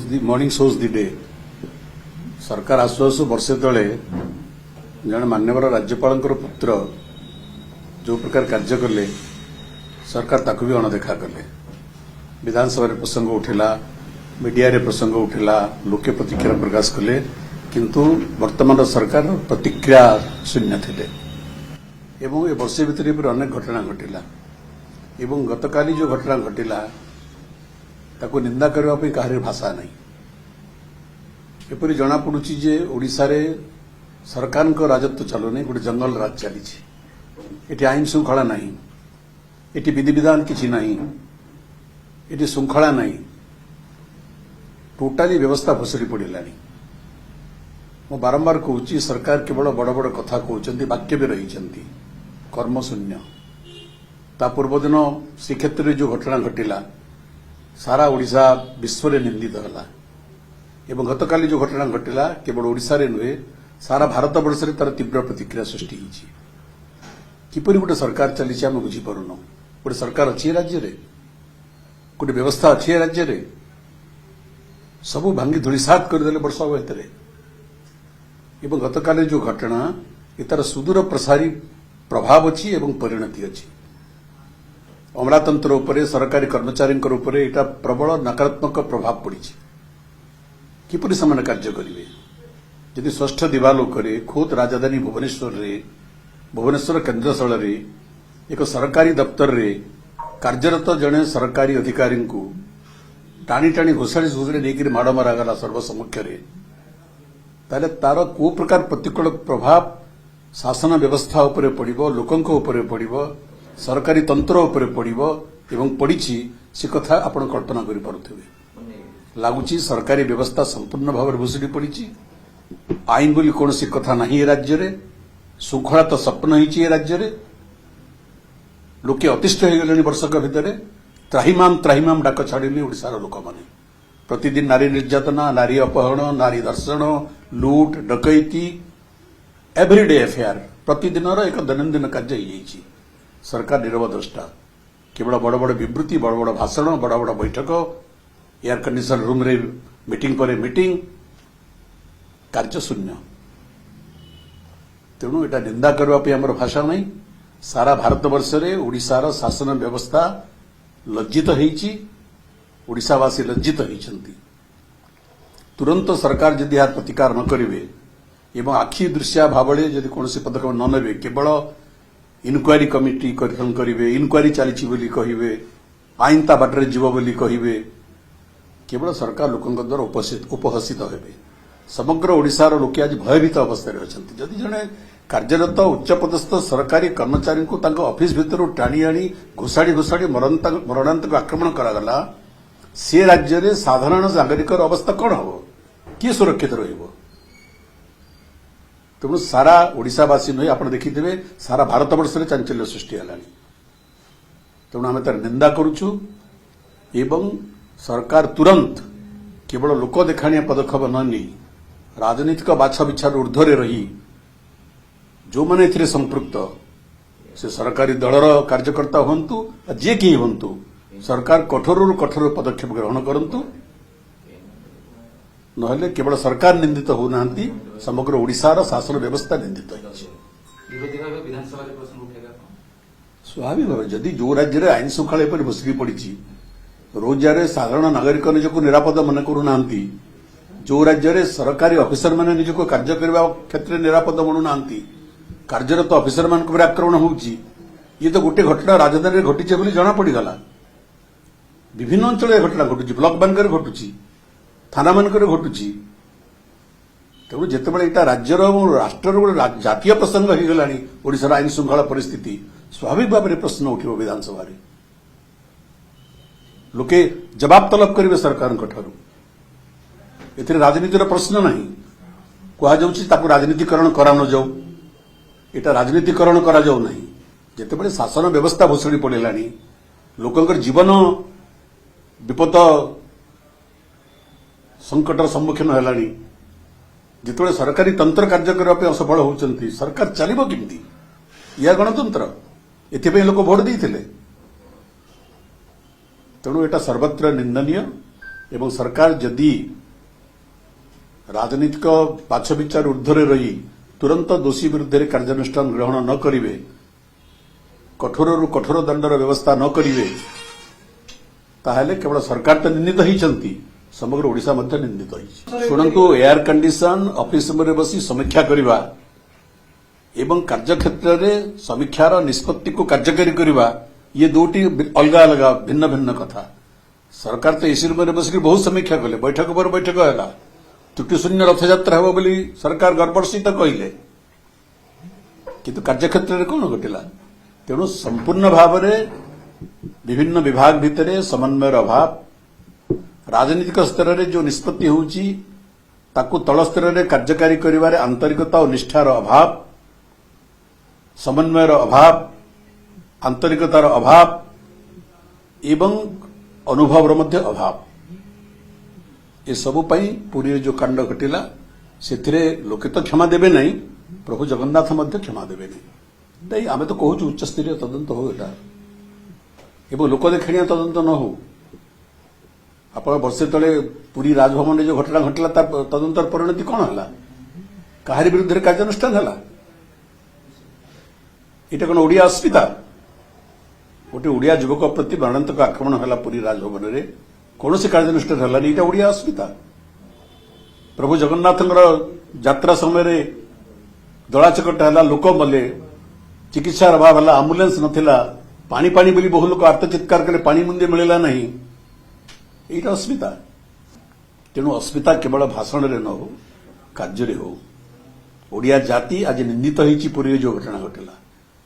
the morning shows the day. सरकार आसु आसु वर्षे तले जन मान्यवर राज्यपाल पुत्र जो प्रकार कार्य कले सरकार ताकू भी अणदेखा कले। विधानसभा प्रसंग उठिला, मीडिया रे प्रसंग उठिला, लोके प्रतिक्रिया प्रकाश कले, किंतु वर्तमान सरकार प्रतिक्रिया शून्य थिले। एवं ए वर्षे भितर अनेक घटना घटिला एवं गतकाली जो घटना घटिला ताको निंदा करने कहार भाषा नहीं। एपरी जना पड़ुची जे ओडिशा रे सरकार को राजत्व चलो नहीं, गोटे जंगल राज चली। एटी आईन श्रृंखला नहीं, एटी विधि विधान किसी नहीं, एटी श्रृंखला नहीं, टोटाली व्यवस्था भसड़ी पड़ा। मु बारंबार कहूँ सरकार केवल बड़ बड़ कथा कहते, वाक्य भी रही कर्मशून्य। ता पूर्व दिन श्रीक्षेत्र में जो घटना घटिला सारा ओडिशा विश्व में निंदित है। एवं गतकाली जो घटना घटिला केवल ओडिशा रे नुहे, सारा भारत वर्ष में तार तीव्र प्रतिक्रिया सृष्टि होती। किपरि गोटे सरकार चली आम बुझीपारुन। गोटे सरकार अच्छी राज्य रे, गोटे व्यवस्था अच्छी राज्य रे, सबू भांगी धूलिसात करदे वर्ष भितर। एवं गतकाली जो घटना तार सुदूर प्रसारी प्रभाव अच्छी एवं परिणति अच्छी। अमलातंत्र उपरे, सरकारी कर्मचारी उपरे एटा प्रबल नकारात्मक प्रभाव पड़ी। किपरि समान कार्य करेंगे जदि षष्ठ दिवालोक खोद राजधानी भुवनेश्वर केन्द्रस्थल एक सरकारी दफ्तर रे कार्यरत जड़े सरकारी अधिकारी को टाणी टाणी घोषाड़ी घोषाड़ी नहीं माड़ मरागला सर्वसम्मुखें, ताले तार को प्रकार प्रतिकूल प्रभाव शासन व्यवस्था उपरे पड़िबो, लोकंक उपरे पड़िबो, सरकारी तंत्र उपरे पड़िबो एवं पड़िछि से कथा आपण कल्पना करि पारुथिबे। लगुच सरकारी व्यवस्था संपूर्ण भाव में भुसुड़ी पड़ी। आईन बोली कौन सी कथा नहीं राज्य रे, श्रृंखला तो स्वप्न होती राज्य रे। लोके अतिष्ठ हो गले वर्षक भितर। त्राहिमाम डाक छाड़िले ओडिशार लोक मैंने। प्रतिदिन नारी निर्यातना, नारी अपहरण, नारी दर्शन, लुट डकैती, एवरीडे एफआईआर प्रतिदिन एक दैनंदिन कार्य हो। सरकार नीरव द्रष्टा। केवल बड़ बड़ विवृत्ति, बड़ बड़ भाषण, बड़ बड़ बैठक, एयर कंडीशन रूम रे मीटिंग पर मीटिंग, कार्य शून्य। तेणु एटा निंदा करने आमर भाषा नहीं। सारा भारत वर्ष में ओडिशार शासन व्यवस्था लज्जित होईची, ओडिशावासी लज्जित होईचंती। तुरंत सरकार जदि यार प्रतिकार न करेंगे एवं आखि दृश्या भावले जदि कौन पदक्षेप न नेबे, केवल इनक्वारी कमिटी गठन करेंगे, इनक्वारी चली बोली कहिबे, आईन ता बाटरे जीव बोली कहिबे, केवल सरकार लोकों द्वारा उपहसित हेबे। समग्र ओडिशार लोके आज भयभीत अवस्था अच्छा। जदि जड़े कार्यरत उच्चपदस्थ सरकारी कर्मचारी को ऑफिस भितर टाणी आनी घोषाड़ी घोषाड़ी मरणांतक आक्रमण करागला, से राज्य में साधारण नागरिक अवस्था कौन हम, किए सुरक्षित रहिबो। तेणु सारा ओडिशावासी नुहे, आप देखिथे सारा भारत वर्ष में चांचल्य सृष्टि है। तेणु आम तार निंदा करुचु एवं सरकार तुरंत केवल लोक देखाणिया पदक्षेप न नहीं, राजनीतिक बाछा विचार ऊर्ध्वर रही जो मैंने एथिरे संपृक्त से सरकारी दलर कार्यकर्ता हूँ जे कि हूँ, सरकार कठोर कठोर पदक्षेप ग्रहण करंतु। नहले केवल सरकार निंदित होना, समग्र ओडिशार शासन व्यवस्था निंदित है। स्वाभाविक भाव जदि जो राज्य में आईन श्रृंखला पर भुसड़ी पड़ी, रोजगार साधारण नागरिक निजक निरापद मन करूना, जो राज्य में सरकारी अफिसर मैंने निजक कार्य करने क्षेत्र में निरापद मनुना, कार्यरत अफिसर मान आक्रमण होची। ये तो गोटे घटना राजधानी घटी जना पड़गला। विभिन्न अंचल घटना घटुची, ब्लॉक मानक घटुची, थाना मानक घटुची। तेणु जितेबाला यहाँ राज्यर और राष्ट्र गोटे जातीय प्रसंग हो गला ओडिशार आईन श्रृंखला परिस्थिति, स्वाभाविक भाव में प्रश्न उठिब विधानसभा रे। लोके जवाब तलब करेंगे सरकार ठारू। एथिरे राजनीतिर प्रश्न नहीं। कहुच्छी राजनीतिकरण करा न जाऊ, एटा राजनीतिकरण करा जाऊ नहीं। जितेबाला शासन व्यवस्था भुसड़ी पड़ा, लोकंकर जीवन विपद संकटर सम्मुखीन है, जिते सरकारी तंत्र कार्य करने असफल होती, सरकार चलो किमती? या गणतंत्र एथि लोक भोट देते। तेणु एटा सर्वत्र निंदनीय एवं सरकार जदि राजनीतिक बाछ विचार ऊर्ध्वरे रही तुरंत दोषी विरुद्ध कार्यानुष्ठान ग्रहण न करिवे, कठोर कठोर दंडर व्यवस्था न करिवे, ताहले केवल सरकार तो निंदित होइछंती, समग्र Odisha Madhya निंदित होइछि। शुणंतु, air condition office में बसी समीक्षा करिवा एवं कार्यक्षेत्र में समीक्षार निष्पत्ति को कार्यकारी करिवा, ये दुटी अलग अलग भिन्न भिन्न कथा। सरकार तो एसी रूम में बसिक बहुत समीक्षा कले, बैठक पर बैठक है, त्रुटि शून्य रथयात्रा हे बोली सरकार गर्भर्षित कहले, किंतु कार्यक्षेत्र में कौन घटिला? तेणु संपूर्ण भाव में विभिन्न विभाग भितर समन्वयर अभाव, राजनीतिक स्तर में जो निष्पत्ति होउची ताकू तल स्तर में कार्यकारी करिवारे आंतरिकता और निष्ठार अभाव, समन्वयर अभाव, आंतरिकतार अभाव एवं अनुभवर मध्य अभाव, ये सबु पई पुरी जो कांड घटिला से लोके तो क्षमा देवे नहीं, प्रभु जगन्नाथ मध्य क्षमा देवे नहीं। आमे तो कहूँ उच्च स्तरीय तदंत हो एटा एवं लोक देखाणिया तदंत न हो। आप वर्षे तले पुरी राजभवन जो घटना घटला तार तदंतर परिणति कौन है? काहारी विरुद्ध कार्यानुष्ठान है? ये कौन ओडिया अस्मिता? गोटे ओडिया युवक प्रति मारणांतक आक्रमण है पुरी राजभवन में, कौन से कार्यानुष्ठान है? ये ओडिया अस्मिता। प्रभु जगन्नाथ यात्रा समय दलाचकट है, लोक मले, चिकित्सार अभाव है, आम्बुलेंस नथिला, पानी पानी बोली बहु लोक आर्तचित्कार कले, पानी मुंदे मिलला नहीं, ये अस्मिता। तेणु अस्मिता केवल भाषण में न हो, कार्य हो। ओडिया जाति आज निंदित होइछि पुरी जो घटना घटिला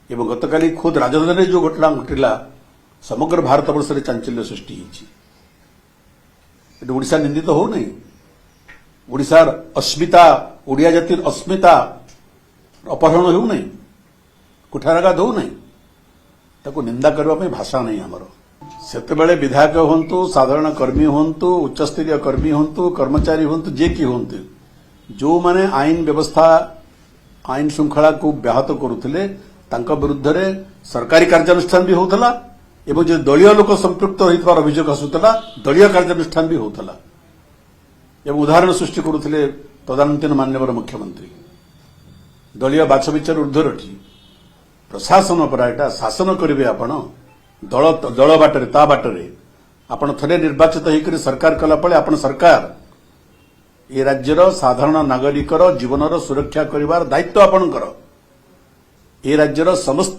एवं गतकाली खुद राजधानी जो घटना घटिला समग्र भारत वर्ष में चांचल्य सृष्टि होइछि। ओडिशा निंदित हो नहीं, ओडिशार अस्मिता, ओडिया जातिर अस्मिता अपहरण हो नहीं, कुठाराघात हो नहीं, ताको निंदा करने भाषा नहीं आमर। सेतेबेले विधायक हूँ, साधारण कर्मी हूँ, उच्चस्तरीय कर्मी हूँ, कर्मचारी हूँ, जे कि हूँ, जो माने आईन व्यवस्था आईन श्रृंखला को व्याहत करुथिले तांका विरुद्ध रे सरकारी कार्यानुष्ठान भी होतला एवं जो दलीय लोक संपृक्त होइतबार अभियोग आसुतला दलीय कार्यानुष्ठान भी होतला एवं उदाहरण सृष्टि करुथिले तदानीन्तन माननीय मुख्यमंत्री। दलीय बाछ विचार ऊर्ध्वर रखी प्रशासन पर एटा शासन करिवे आपण, दल दल बाटरे ता बाटरे आपण थरे निर्वाचित होकर सरकार कला पळे आपण सरकार ए राज्यर साधारण नागरिकर जीवनर सुरक्षा करिवार दायित्व आपणकर, ए राज्यर समस्त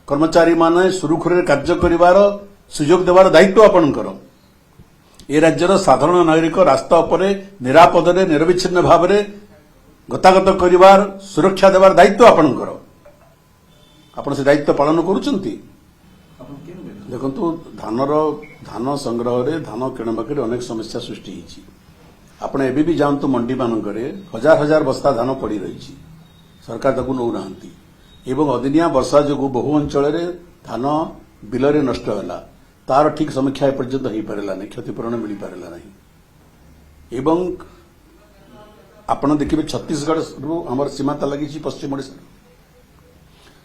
कर्मचारी माने सुरुखुरे कार्य करिवार सुयोग देवार दायित्व आपणकर, ए राज्यर साधारण नागरिक रास्ता उपरे निरापदरे निरविच्छिन्न भावरे गतागत करिवार सुरक्षा देवार दायित्व आपणकर। आपण से दायित्व पालन करूचंती? देखंतु धान संग्रह रे धान किणबाके अनेक समस्या सृष्टि होइछि। आपण एबी भी जानतु मंडी मानकरे हजार हजार बस्ता धान पड़ी रही, सरकार ताकू नौ नांती एवं अदिनिया वर्षा जो बहु अंचल धान बिलरे नष्ट है, तार ठीक समीक्षा एपर्यंत हो पारा नहीं, क्षतिपूरण मिल पारा नहीं। एवं आपण देखिए छत्तीसगढ़ रु आमर सीमाता लगी पश्चिम ओडिशा,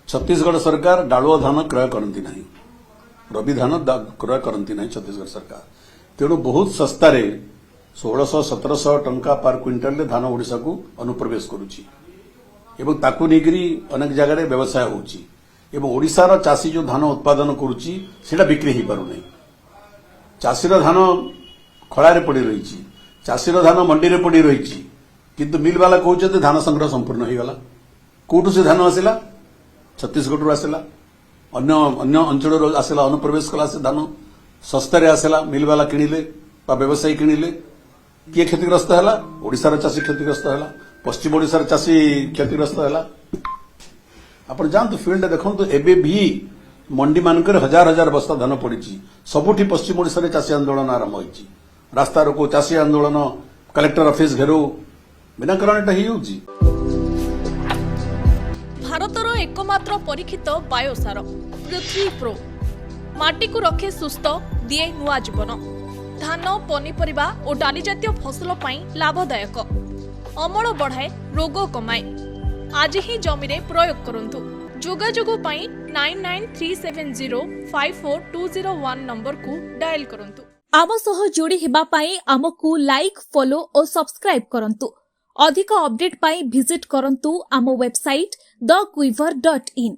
छत्तीसगढ़ सरकार डालुआ धान क्रय करती नहीं, रबी धान क्रय करती नहीं छत्तीसगढ़ सरकार। तेणु बहुत सस्तारे 1600-1700 टंका पर क्विंटाल धान ओडिशा को अनुप्रवेश करुच्ची एवं ताकू नेकरी अनेक जगह व्यवसाय होउची एवं ओडिशार चाषी जो धान उत्पादन करुच्ची सेटा बिक्री हो पारु नहीं। चाषीर धान खଳାରେ पड़ी रही, चाषीर धान मंडी रे पड़ी रही, किंतु मिल वाला कहते धान संग्रह संपूर्ण हो गला। कोठू से धान आसला? छत्तीसगढ़ आसला, अन्य अंचल आसला, अनुप्रवेश कला से धान सस्तारे आसला, मिल वाला किणिले बा व्यवसायी किणिले, किए क्षतिग्रस्त है? ओडिशार चाषी क्षतिग्रस्त है, पश्चिम ओडिशार चाषी क्षतिग्रस्त है। आप जानतु फील्ड देखो एबे भी मंडी मानक हजार हजार बस्ता धान पड़ी, सबुठी पश्चिम ओडिशा चाषी आंदोलन आरंभ होइछि, रास्ता रोको, चाषी आंदोलन, कलेक्टर ऑफिस घेराव, बिना कारण एटा होउछि। भारतर एकमात्र परीक्षित बायोसार पृथ्वी प्रो माटी को रखे सुस्थ, दिए नुआ जीवन। धान, पनीपरिबा और डाली जातीय फसल पाई लाभदायक, अमल बढ़ाए, रोग कमाए। आज ही जमी रे प्रयोग करंतु। जोगाजोग पाई 9937054201 नंबर को डायल करंतु। आम सह जोड़ी हेबा पाई आमको लाइक, फॉलो और सब्सक्राइब करंतु। अधिक अपडेट पाई विजिट करंतु आम वेबसाइट thequiver.in